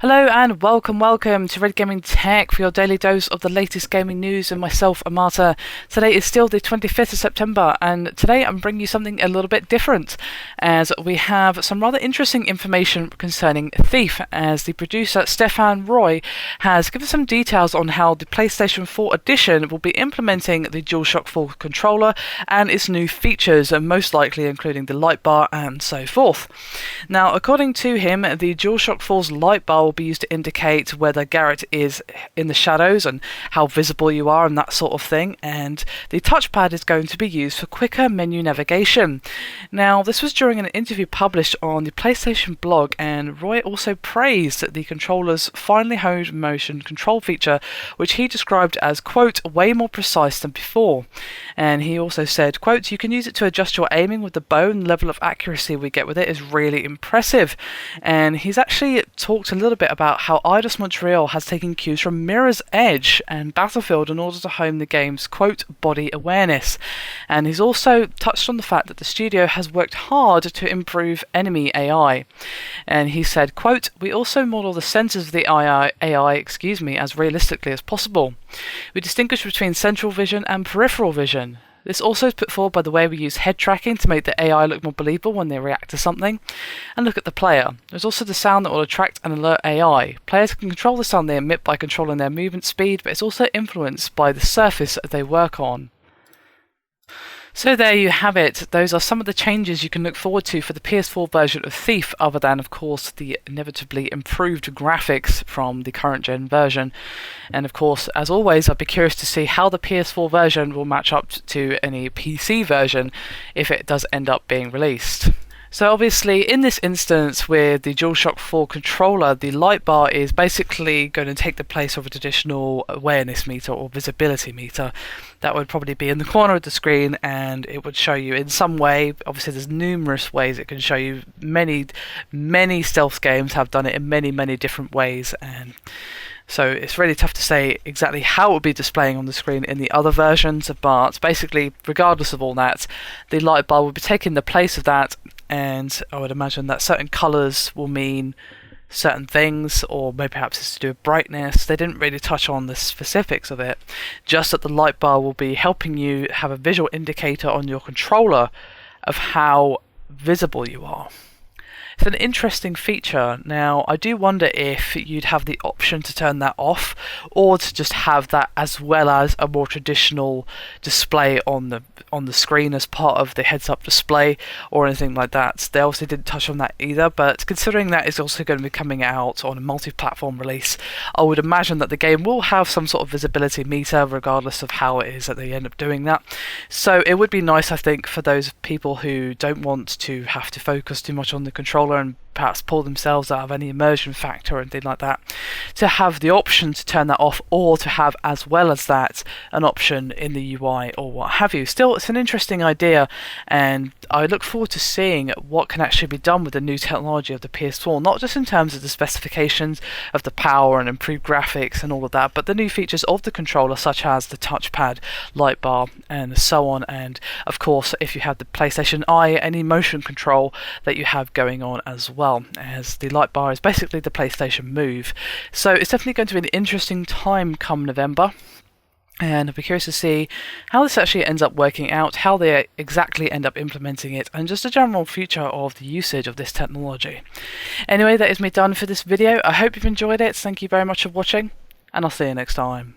Hello and welcome to Red Gaming Tech for your daily dose of the latest gaming news and myself, Amata. Today is still the 25th of September and today I'm bringing you something a little bit different as we have some rather interesting information concerning Thief, as the producer Stephane has given some details on how the PlayStation 4 edition will be implementing the DualShock 4 controller and its new features, and most likely including the light bar and so forth. Now, according to him, the DualShock 4's light bar will be used to indicate whether Garrett is in the shadows and how visible you are and that sort of thing, and the touchpad is going to be used for quicker menu navigation. Now, this was during an interview published on the PlayStation blog, and Roy also praised the controller's finely honed motion control feature, which he described as, quote, way more precise than before. And he also said, quote, you can use it to adjust your aiming with the bow, and the level of accuracy we get with it is really impressive. And he's actually talked a little bit about how Eidos Montreal has taken cues from Mirror's Edge and Battlefield in order to hone the game's, quote, body awareness. And he's also touched on the fact that the studio has worked hard to improve enemy AI. And he said, quote, we also model the sensors of the AI as realistically as possible. We distinguish between central vision and peripheral vision. This also is put forward by the way we use head tracking to make the AI look more believable when they react to something. And look at the player. There's also the sound that will attract and alert AI. Players can control the sound they emit by controlling their movement speed, but it's also influenced by the surface that they work on. So there you have it. Those are some of the changes you can look forward to for the PS4 version of Thief, other than, of course, the inevitably improved graphics from the current gen version. And of course, as always, I'd be curious to see how the PS4 version will match up to any PC version if it does end up being released. So obviously, in this instance with the DualShock 4 controller, the light bar is basically going to take the place of a traditional awareness meter or visibility meter. That would probably be in the corner of the screen, and it would show you in some way. Obviously, there's numerous ways it can show you. Many stealth games have done it in many different ways, and so it's really tough to say exactly how it will be displaying on the screen in the other versions, but basically, regardless of all that, the light bar will be taking the place of that, and I would imagine that certain colours will mean certain things, or maybe perhaps it's to do with brightness. They didn't really touch on the specifics of it, just that the light bar will be helping you have a visual indicator on your controller of how visible you are. It's an interesting feature. Now, I do wonder if you'd have the option to turn that off, or to just have that as well as a more traditional display on the screen as part of the heads-up display, or anything like that. They obviously didn't touch on that either, but considering that is also going to be coming out on a multi-platform release, I would imagine that the game will have some sort of visibility meter, regardless of how it is that they end up doing that. So it would be nice, I think, for those people who don't want to have to focus too much on the controller and perhaps pull themselves out of any immersion factor or anything like that, to have the option to turn that off, or to have, as well as that, an option in the UI or what have you. Still, it's an interesting idea, and I look forward to seeing what can actually be done with the new technology of the PS4, not just in terms of the specifications of the power and improved graphics and all of that, but the new features of the controller, such as the touchpad, light bar, and so on. And of course, if you have the PlayStation Eye, any motion control that you have going on as well, as the light bar is basically the PlayStation Move. So it's definitely going to be an interesting time come November, and I'll be curious to see how this actually ends up working out, how they exactly end up implementing it, and just a general future of the usage of this technology. Anyway, that is me done for this video. I hope you've enjoyed it. Thank you very much for watching, and I'll see you next time.